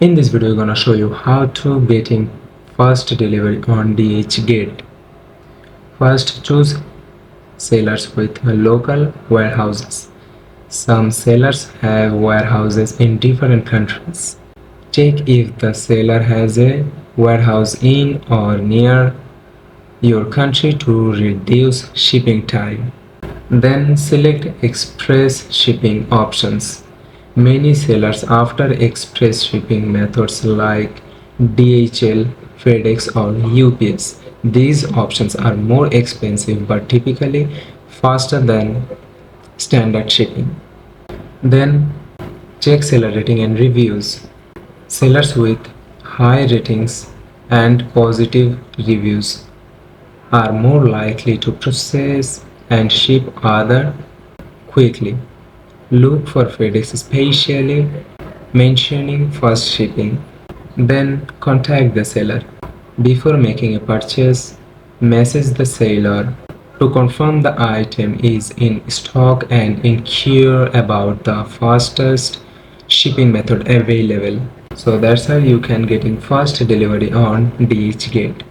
In this video, I'm gonna show you how to getting fast delivery on Dhgate. First, choose sellers with local warehouses. Some sellers have warehouses in different countries. Check if the seller has a warehouse in or near your country to reduce shipping time. Then select express shipping options. Many sellers offer express shipping methods like DHL, FedEx or UPS. These options are more expensive but typically faster than standard shipping. Then check seller rating and reviews. Sellers with high ratings and positive reviews are more likely to process and ship order quickly. Look for FedEx especially mentioning fast shipping. Then contact the seller. Before making a purchase, message the seller to confirm the item is in stock and inquire about the fastest shipping method available. So that's how you can get in fast delivery on DHgate.